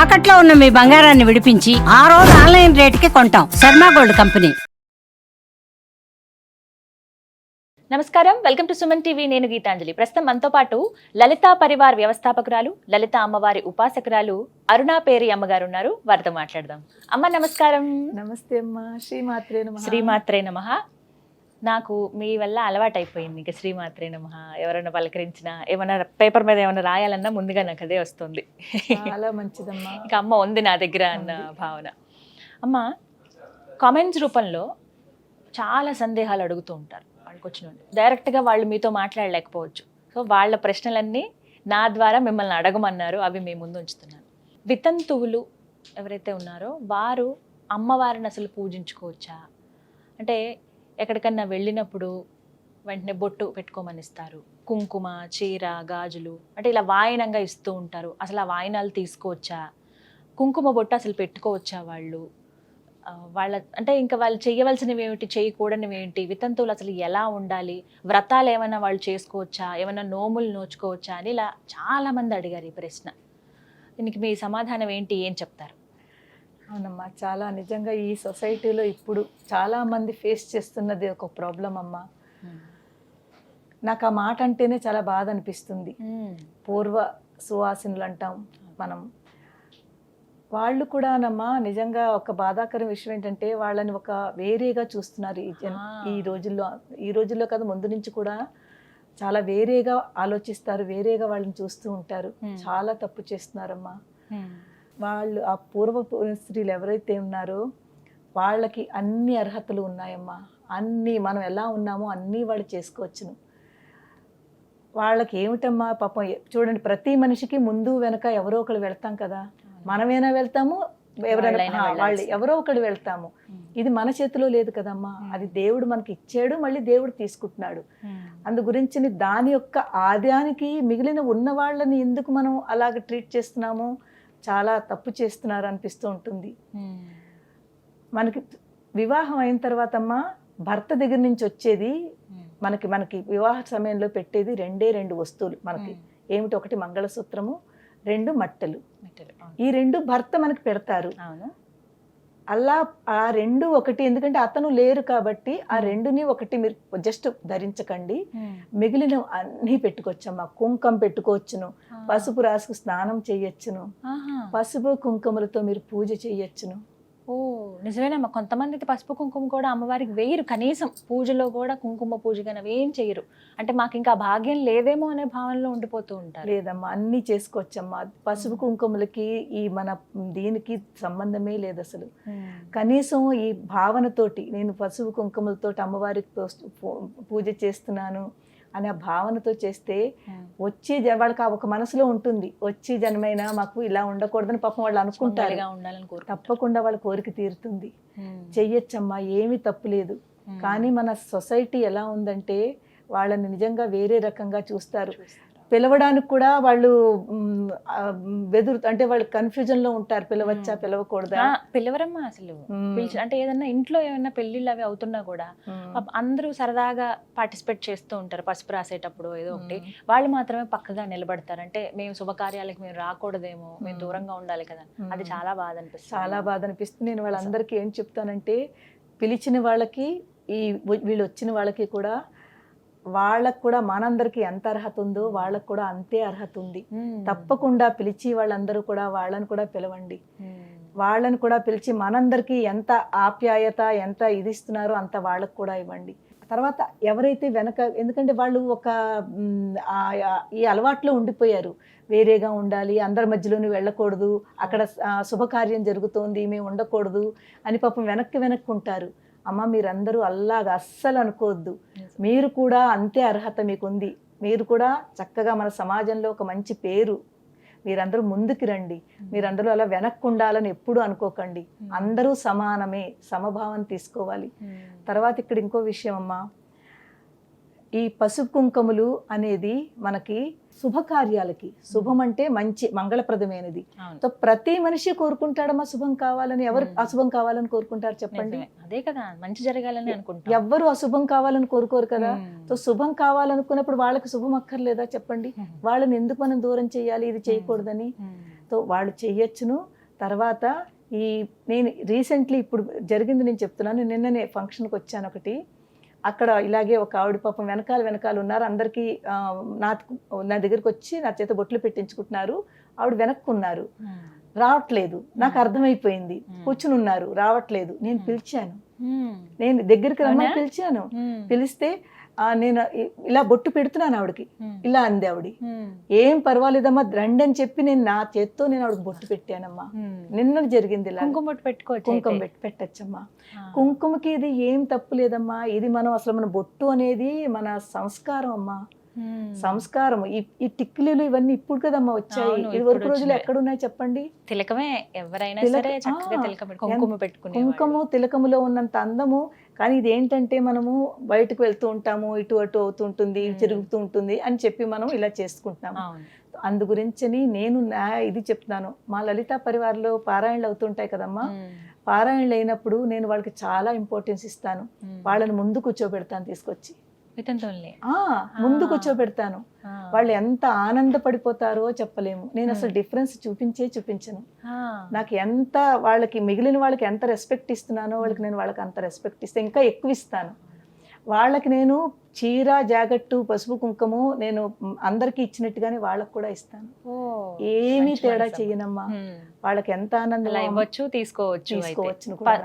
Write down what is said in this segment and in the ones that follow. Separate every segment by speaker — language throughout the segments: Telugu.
Speaker 1: తాకట్లో ఉన్న మీ బంగారాన్ని విడిపించి ఆ రోజు ఆన్లైన్ రేటుకి కొంటాం. Sharma gold company.
Speaker 2: నమస్కారం, వెల్కమ్ టు సుమన్ టీవీ. నేను గీతాంజలి. ప్రస్తుతం మనతో పాటు లలితా పరివార్ వ్యవస్థాపకురాలు, లలిత అమ్మవారి ఉపాసకురాలు అరుణా పేరి అమ్మగారు ఉన్నారు. వారితో మాట్లాడదాం. అమ్మ నమస్కారం.
Speaker 3: నమస్తే అమ్మా. శ్రీమాత్రే నమః.
Speaker 2: శ్రీమాత్రే నమః. నాకు మీ వల్ల అలవాటు అయిపోయింది. ఇంకా శ్రీమాత్రే నమః ఎవరైనా పలకరించినా, ఏమైనా పేపర్ మీద ఏమైనా రాయాలన్నా ముందుగా నాకు అదే వస్తుంది.
Speaker 3: చాలా మంచిదమ్మా.
Speaker 2: ఇంకా అమ్మ ఉంది నా దగ్గర అన్న భావన. అమ్మ, కామెంట్స్ రూపంలో చాలా సందేహాలు అడుగుతూ ఉంటారు. వాళ్ళకి వచ్చిన డైరెక్ట్గా వాళ్ళు మీతో మాట్లాడలేకపోవచ్చు. సో వాళ్ళ ప్రశ్నలన్నీ నా ద్వారా మిమ్మల్ని అడగమన్నారు. అవి మీ ముందు ఉంచుతున్నాను. వితంతువులు ఎవరైతే ఉన్నారో వారు అమ్మవారిని అసలు పూజించుకోవచ్చా? అంటే ఎక్కడికన్నా వెళ్ళినప్పుడు వెంటనే బొట్టు పెట్టుకోమని ఇస్తారు, కుంకుమ, చీర, గాజులు అంటే ఇలా వాయినంగా ఇస్తూ ఉంటారు. అసలు ఆ వాయినాలు తీసుకోవచ్చా? కుంకుమ బొట్టు అసలు పెట్టుకోవచ్చా వాళ్ళు? వాళ్ళ అంటే ఇంకా వాళ్ళు చేయవలసినవి ఏమిటి, చేయకూడనివి ఏంటి? వితంతువులు అసలు ఎలా ఉండాలి? వ్రతాలు ఏమైనా వాళ్ళు చేసుకోవచ్చా? ఏమైనా నోములు నోచుకోవచ్చా అని ఇలా చాలామంది అడిగారు ఈ ప్రశ్న. దీనికి మీ సమాధానం ఏంటి? ఏం చెప్తారు?
Speaker 3: అవునమ్మా, చాలా నిజంగా ఈ సొసైటీలో ఇప్పుడు చాలా మంది ఫేస్ చేస్తున్నది ఒక ప్రాబ్లం అమ్మా. నాకు ఆ మాట అంటేనే చాలా బాధ అనిపిస్తుంది. పూర్వ సువాసినులు అంటాం మనం. వాళ్ళు కూడానమ్మా నిజంగా ఒక బాధాకర విషయం ఏంటంటే వాళ్ళని ఒక వేరేగా చూస్తున్నారు ఈ రోజుల్లో కదా, ముందు నుంచి కూడా చాలా వేరేగా ఆలోచిస్తారు, వేరేగా వాళ్ళని చూస్తూ ఉంటారు. చాలా తప్పు చేస్తున్నారమ్మా. వాళ్ళు ఆ పూర్వ స్త్రీలు ఎవరైతే ఉన్నారో వాళ్ళకి అన్ని అర్హతలు ఉన్నాయమ్మా. అన్నీ మనం ఎలా ఉన్నామో అన్నీ వాళ్ళు చేసుకోవచ్చును. వాళ్ళకి ఏమిటమ్మా పాపం, చూడండి, ప్రతి మనిషికి ముందు వెనక ఎవరో ఒకరు వెళ్తాం కదా. మనమైనా వెళ్తాము, ఎవరైనా వాళ్ళు ఎవరో ఒకరు వెళ్తాము. ఇది మన చేతిలో లేదు కదమ్మా. అది దేవుడు మనకి ఇచ్చాడు, మళ్ళీ దేవుడు తీసుకుంటున్నాడు. అందు గురించి దాని యొక్క ఆదాయానికి మిగిలిన ఉన్న వాళ్ళని ఎందుకు మనం అలాగ ట్రీట్ చేస్తున్నాము? చాలా తప్పు చేస్తున్నారు అనిపిస్తూ ఉంటుంది. మనకి వివాహం అయిన తర్వాత అమ్మా భర్త దగ్గర నుంచి వచ్చేది మనకి వివాహ సమయంలో పెట్టేది రెండు వస్తువులు మనకి. ఏమిటి? ఒకటి మంగళసూత్రము, 2 మట్టెలు. ఈ 2 భర్త మనకి పెడతారు. అలా ఆ 2 ఒకటి, ఎందుకంటే అతను లేరు కాబట్టి ఆ 2ని ఒకటి మీరు జస్ట్ ధరించకండి. మిగిలిన అన్నీ పెట్టుకోవచ్చమ్మా. కుంకుమ పెట్టుకోవచ్చును, పసుపు రాసుకు స్నానం చేయొచ్చును, పసుపు కుంకుమలతో మీరు పూజ చేయొచ్చును.
Speaker 2: ఓ నిజమేనమ్మా. కొంతమంది అయితే పసుపు కుంకుమ కూడా అమ్మవారికి వేయరు, కనీసం పూజలో కూడా కుంకుమ పూజ కానీ అవి ఏం చేయరు. అంటే మాకు ఇంకా భాగ్యం లేదేమో అనే భావనలో ఉండిపోతూ ఉంటారు.
Speaker 3: లేదమ్మా, అన్నీ చేసుకోవచ్చమ్మా. పసుపు కుంకుమలకి ఈ మన దీనికి సంబంధమే లేదు అసలు. కనీసం ఈ భావనతోటి నేను పసుపు కుంకుమలతోటి అమ్మవారికి పూజ చేస్తున్నాను అనే భావనతో చేస్తే వచ్చే వాళ్ళకి ఒక మనసులో ఉంటుంది, వచ్చే జన్మైనా మాకు ఇలా ఉండకూడదని పాపం వాళ్ళు అనుకుంటారు. తప్పకుండా వాళ్ళ కోరిక తీరుతుంది. చెయ్యొచ్చమ్మా, ఏమీ తప్పు లేదు. కానీ మన సొసైటీ ఎలా ఉందంటే వాళ్ళని నిజంగా వేరే రకంగా చూస్తారు. పిలవడానికి కూడా వాళ్ళు అంటే వాళ్ళు కన్ఫ్యూజన్ లో ఉంటారు. పిలవచ్చా, పిలవకూడదా?
Speaker 2: పిలవరమ్మా అసలు. అంటే ఏదన్నా ఇంట్లో ఏమన్నా పెళ్లిళ్ళు అవి అవుతున్నా కూడా అందరూ సరదాగా పార్టిసిపేట్ చేస్తూ ఉంటారు. పసుపు రాసేటప్పుడు ఏదో ఒకటి వాళ్ళు మాత్రమే పక్కగా నిలబడతారు. అంటే మేము శుభకార్యాలకు మేము రాకూడదేమో, మేము దూరంగా ఉండాలి కదా. అది చాలా బాధ అనిపిస్తుంది. చాలా బాధ అనిపిస్తుంది.
Speaker 3: నేను వాళ్ళందరికీ ఏం చెప్తానంటే, పిలిచిన వాళ్ళకి వీళ్ళు వచ్చిన వాళ్ళకి కూడా వాళ్ళకు కూడా మనందరికి ఎంత అర్హత ఉందో వాళ్ళకు కూడా అంతే అర్హత ఉంది. తప్పకుండా పిలిచి వాళ్ళందరూ కూడా వాళ్ళని కూడా పిలవండి. వాళ్ళని కూడా పిలిచి మనందరికీ ఎంత ఆప్యాయత, ఎంత ఇది ఇస్తున్నారో అంత వాళ్ళకు కూడా ఇవ్వండి. తర్వాత ఎవరైతే వెనక, ఎందుకంటే వాళ్ళు ఒక ఈ అలవాట్లో ఉండిపోయారు, వేరేగా ఉండాలి, అందరి మధ్యలోనే వెళ్ళకూడదు, అక్కడ శుభకార్యం జరుగుతోంది మేము ఉండకూడదు అని పాపం వెనక్కి ఉంటారు. అమ్మ, మీరందరూ అలాగా అస్సలు అనుకోవద్దు. మీరు కూడా అంతే అర్హత మీకుంది. మీరు కూడా చక్కగా మన సమాజంలో ఒక మంచి పేరు, మీరందరూ ముందుకు రండి. మీరందరూ అలా వెనక్కు ఉండాలని ఎప్పుడూ అనుకోకండి. అందరూ సమానమే, సమభావం తీసుకోవాలి. తర్వాత ఇక్కడ ఇంకో విషయం అమ్మా, ఈ పసుపు కుంకుమలు అనేది మనకి శుభకార్యాలకి, శుభం అంటే మంచి మంగళప్రదమైనది. ప్రతి మనిషి కోరుకుంటాడమ్మా శుభం కావాలని. ఎవరు అశుభం కావాలని కోరుకుంటారు చెప్పండి?
Speaker 2: అదే కదా, మంచి జరగాలని అనుకుంటారు.
Speaker 3: ఎవ్వరు అశుభం కావాలని కోరుకోరు కదా. సో శుభం కావాలనుకున్నప్పుడు వాళ్ళకి శుభం అక్కర్లేదా చెప్పండి? వాళ్ళని ఎందుకు మనం దూరం చేయాలి ఇది చేయకూడదని? సో వాళ్ళు చెయ్యొచ్చును. తర్వాత ఈ నేను రీసెంట్లీ ఇప్పుడు జరిగింది నేను చెప్తున్నాను. నిన్ననే ఫంక్షన్కి వచ్చాను ఒకటి. అక్కడ ఇలాగే ఒక ఆవిడ పాపం వెనకాల ఉన్నారు. అందరికీ నా దగ్గరికి వచ్చి నా చేత బొట్లు పెట్టించుకుంటున్నారు. ఆవిడ వెనక్కున్నారు, రావట్లేదు. నాకు అర్థమైపోయింది. కూర్చుని ఉన్నారు, రావట్లేదు. నేను పిలిచాను, నేను దగ్గరికి రమ్మని పిలిచాను. పిలిస్తే నేను ఇలా బొట్టు పెడుతున్నాను ఆవిడకి. ఇలా అంది ఆవిడ. ఏం పర్వాలేదమ్మా రండి అని చెప్పి నేను నా చేత్తో నేను ఆవిడకి బొట్టు పెట్టానమ్మా. నిన్న జరిగింది ఇలా.
Speaker 2: కుంకుమ బొట్టు పెట్టుకోవచ్చు,
Speaker 3: కుంకుమ పెట్టచ్చమ్మా. కుంకుమకి ఇది ఏం తప్పు లేదమ్మా. ఇది మనం అసలు మన బొట్టు అనేది మన సంస్కారం అమ్మా. సంస్కారం. ఈ టిక్లీలు ఇవన్నీ ఇప్పుడు కదమ్మా వచ్చాయి. ఇది వరకు రోజులు ఎక్కడున్నాయి చెప్పండి?
Speaker 2: తిలకమే ఎవరైనా సరే చక్కగా కుంకుమ పెట్టుకునే
Speaker 3: కుంకుమ తిలకములో ఉన్నంత అందము. కానీ ఇది ఏంటంటే మనము బయటకు వెళ్తూ ఉంటాము, ఇటు అటు అవుతూ ఉంటుంది, తిరుగుతూ ఉంటుంది అని చెప్పి మనం ఇలా చేసుకుంటున్నాము. అందు గురించని నేను ఇది చెప్తున్నాను. మా లలితా పరివారంలో పారాయణలు అవుతుంటాయి కదమ్మా. పారాయణలు అయినప్పుడు నేను వాళ్ళకి చాలా ఇంపార్టెన్స్ ఇస్తాను. వాళ్ళని ముందు కూర్చోబెడతాను, తీసుకొచ్చి ముందు కూర్చోబెడతాను. వాళ్ళు ఎంత ఆనందపడిపోతారో చెప్పలేము. నేను అసలు డిఫరెన్స్ చూపించను. నాకు ఎంత వాళ్ళకి మిగిలిన వాళ్ళకి ఎంత రెస్పెక్ట్ ఇస్తున్నానో వాళ్ళకి నేను వాళ్ళకి అంత రెస్పెక్ట్ ఇస్తే ఇంకా ఎక్కువ ఇస్తాను. వాళ్ళకి నేను చీర, జాకెట్టు, పసుపు, కుంకుమ నేను అందరికి ఇచ్చినట్టుగానే వాళ్ళకి కూడా ఇస్తాను. ఏమీ తేడా చెయ్యనమ్మా. వాళ్ళకి ఎంత ఆనందం
Speaker 2: ఇవ్వచ్చు, తీసుకోవచ్చు.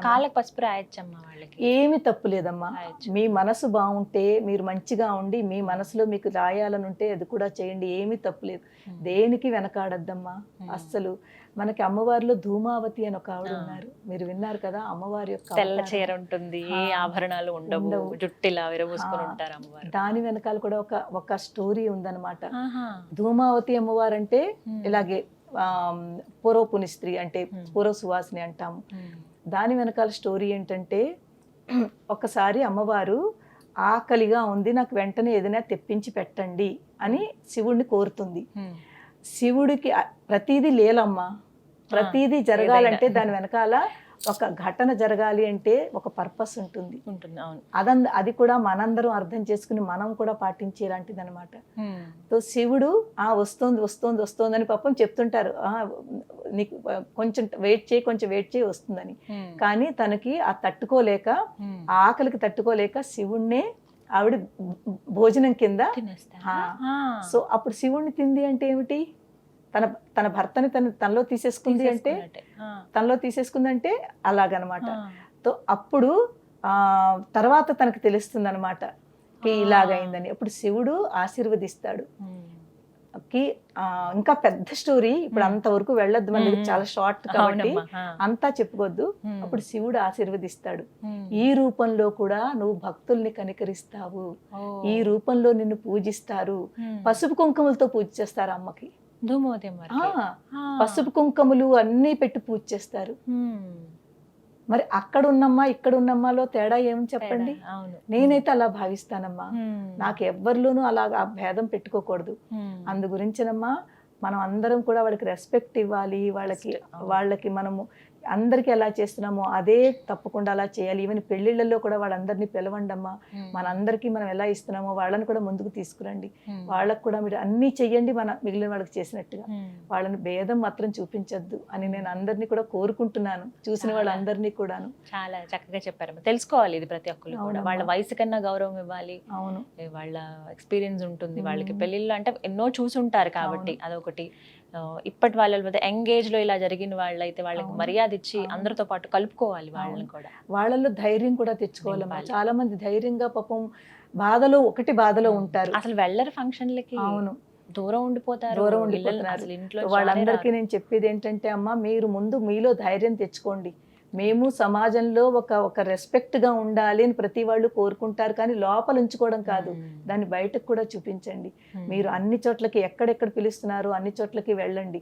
Speaker 2: కాళ్ళకి పసుపు రాయొచ్చమ్మా వాళ్ళకి.
Speaker 3: ఏమి తప్పు లేదమ్మా. మీ మనసు బాగుంటే, మీరు మంచిగా ఉండి మీ మనసులో మీకు రాయాలని ఉంటే అది కూడా చేయండి. ఏమీ తప్పు లేదు. దేనికి వెనకాడద్దమ్మా అస్సలు. మనకి అమ్మవారిలో ధూమావతి అని ఒక ఆవిడ ఉన్నారు, మీరు విన్నారు కదా. అమ్మవారి యొక్క
Speaker 2: తెల్ల చీర ఉంటుంది, ఏ ఆభరణాలు ఉండవు, జుట్టిలా విరబూసుకొని ఉంటారు అమ్మవారు.
Speaker 3: దాని వెనకాల కూడా ఒక స్టోరీ ఉందన్నమాట. ధూమావతి అమ్మవారు అంటే ఇలాగే పూర్వపుని స్త్రీ అంటే పూర్వ సువాసిని అంటాము. దాని వెనకాల స్టోరీ ఏంటంటే, ఒకసారి అమ్మవారు ఆకలిగా ఉంది, నాకు వెంటనే ఏదైనా తెప్పించి పెట్టండి అని శివుడిని కోరుతుంది. శివుడికి ప్రతిదీ లేలమ్మా. ప్రతిదీ జరగాలంటే దాని వెనకాల ఒక ఘటన జరగాలి అంటే ఒక పర్పస్ ఉంటుంది. అది కూడా మనందరం అర్థం చేసుకుని మనం కూడా పాటించేలాంటిది అనమాట. సో శివుడు వస్తుంది అని పాపం చెప్తుంటారు, నీకు కొంచెం వెయిట్ చేయి వస్తుందని. కానీ తనకి ఆ తట్టుకోలేక, ఆ ఆకలికి తట్టుకోలేక శివుణ్ణే ఆవిడ భోజనం కింద. సో అప్పుడు శివుణ్ణి తింది అంటే ఏమిటి? తన భర్తని తనలో తీసేసుకుందంటే అలాగనమాట. సో అప్పుడు తర్వాత తనకు తెలుస్తుంది అనమాట ఇలాగైందని. అప్పుడు శివుడు ఆశీర్వదిస్తాడు. ఇంకా పెద్ద స్టోరీ, ఇప్పుడు అంతవరకు వెళ్ళొద్దు, మనకి చాలా షార్ట్ కాబట్టి అంతా చెప్పుకోవద్దు. అప్పుడు శివుడు ఆశీర్వదిస్తాడు. ఈ రూపంలో కూడా నువ్వు భక్తుల్ని కనికరిస్తావు, ఈ రూపంలో నిన్ను పూజిస్తారు. పసుపు కుంకుమలతో పూజ చేస్తారు అమ్మకి. పసుపు కుంకుమలు అన్నీ పెట్టి పూజ చేస్తారు. మరి అక్కడ ఉన్నమ్మా ఇక్కడ ఉన్నమ్మాలో తేడా ఏమని చెప్పండి? నేనైతే అలా భావిస్తానమ్మా. నాకు ఎవ్వరిలోనూ అలా ఆ భేదం పెట్టుకోకూడదు. అందు గురించినమ్మా మనం అందరం కూడా వాళ్ళకి రెస్పెక్ట్ ఇవ్వాలి. వాళ్ళకి మనము అందరికి ఎలా చేస్తున్నామో అదే తప్పకుండా అలా చేయాలి. ఈవెన్ పెళ్లిళ్లలో కూడా వాళ్ళందరినీ పిలవండమ్మా. మనందరికీ మనం ఎలా ఇస్తున్నామో వాళ్ళని కూడా ముందుకు తీసుకురండి. వాళ్ళకు కూడా మీరు అన్నీ చెయ్యండి మన మిగిలిన వాళ్ళకి చేసినట్టుగా. వాళ్ళని భేదం మాత్రం చూపించద్దు అని నేను అందరినీ కూడా కోరుకుంటున్నాను, చూసిన వాళ్ళందరినీ కూడాను.
Speaker 2: చాలా చక్కగా చెప్పారు. తెలుసుకోవాలి ఇది ప్రతి ఒక్కరు కూడా. వాళ్ళ వయసు కన్నా గౌరవం ఇవ్వాలి.
Speaker 3: అవును,
Speaker 2: వాళ్ళ ఎక్స్పీరియన్స్ ఉంటుంది వాళ్ళకి. పెళ్లిళ్ళు అంటే ఎన్నో చూసుంటారు కాబట్టి అదొకటి. ఇప్పటి వాళ్ళ ఎంగేజ్ లో ఇలా జరిగిన వాళ్ళైతే వాళ్ళకి మర్యాద ఇచ్చి అందరితో పాటు కలుపుకోవాలి. వాళ్ళని కూడా
Speaker 3: వాళ్ళలో ధైర్యం కూడా తెచ్చుకోవాలమ్మా. చాలా మంది ధైర్యంగా పాపం బాధలో ఉంటారు, అసలు
Speaker 2: వెళ్ళరు ఫంక్షన్లకి. అవును, దూరం ఉండిపోతారు.
Speaker 3: వాళ్ళందరికీ నేను చెప్పేది ఏంటంటే, అమ్మా మీరు ముందు మీలో ధైర్యం తెచ్చుకోండి. మేము సమాజంలో ఒక రెస్పెక్ట్ గా ఉండాలి అని ప్రతి వాళ్ళు కోరుకుంటారు, కానీ లోపల ఉంచుకోవడం కాదు, దాన్ని బయటకు కూడా చూపించండి. మీరు అన్ని చోట్లకి ఎక్కడెక్కడ పిలుస్తున్నారో అన్ని చోట్లకి వెళ్ళండి.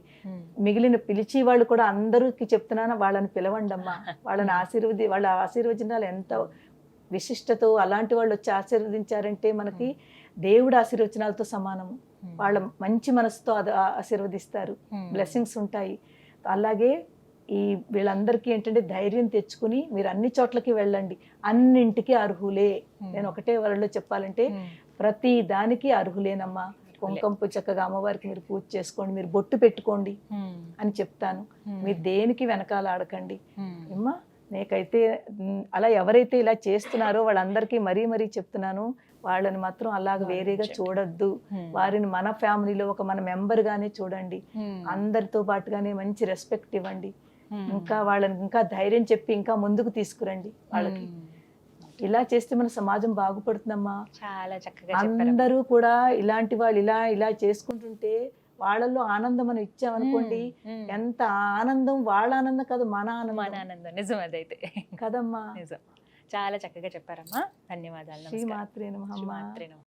Speaker 3: మిగిలిన పిలిచి వాళ్ళు కూడా అందరికి చెప్తున్నాను, వాళ్ళని పిలవండి అమ్మా. వాళ్ళ ఆశీర్వచనాలు ఎంత విశిష్టతో, అలాంటి వాళ్ళు వచ్చి ఆశీర్వదించారంటే మనకి దేవుడు ఆశీర్వచనాలతో సమానము. వాళ్ళ మంచి మనసుతో ఆశీర్వదిస్తారు, బ్లెస్సింగ్స్ ఉంటాయి. అలాగే వీళ్ళందరికీ ఏంటంటే ధైర్యం తెచ్చుకుని మీరు అన్ని చోట్లకి వెళ్ళండి. అన్నింటికి అర్హులే. నేను ఒకటే వరలో చెప్పాలంటే ప్రతి దానికి అర్హులేనమ్మా. కుంకుమ చక్కగా అమ్మవారికి మీరు పూజ చేసుకోండి, మీరు బొట్టు పెట్టుకోండి అని చెప్తాను. మీరు దేనికి వెనకాల ఆడకండి అమ్మా. నీకైతే అలా ఎవరైతే ఇలా చేస్తున్నారో వాళ్ళందరికీ మరీ మరీ చెప్తున్నాను, వాళ్ళని మాత్రం అలాగ వేరేగా చూడొద్దు. వారిని మన ఫ్యామిలీలో ఒక మన మెంబర్ గానే చూడండి, అందరితో పాటుగానే మంచి రెస్పెక్ట్ ఇవ్వండి, ఇంకా వాళ్ళని ఇంకా ధైర్యం చెప్పి ఇంకా ముందుకు తీసుకురండి వాళ్ళకి. ఇలా చేస్తే మన సమాజం బాగుపడుతుందమ్మా.
Speaker 2: చాలా చక్కగా
Speaker 3: అందరూ కూడా ఇలాంటి వాళ్ళు ఇలా ఇలా చేసుకుంటుంటే వాళ్ళల్లో ఆనందం మనం ఇచ్చామనుకోండి, ఎంత ఆనందం, వాళ్ళ ఆనందం కాదు మన
Speaker 2: ఆనందం. నిజం అదైతే
Speaker 3: కదమ్మా.
Speaker 2: నిజం. చాలా చక్కగా చెప్పారమ్మా. ధన్యవాదాలు.
Speaker 3: శ్రీమాత్రే నమః.
Speaker 2: శ్రీమాత్రే నమః.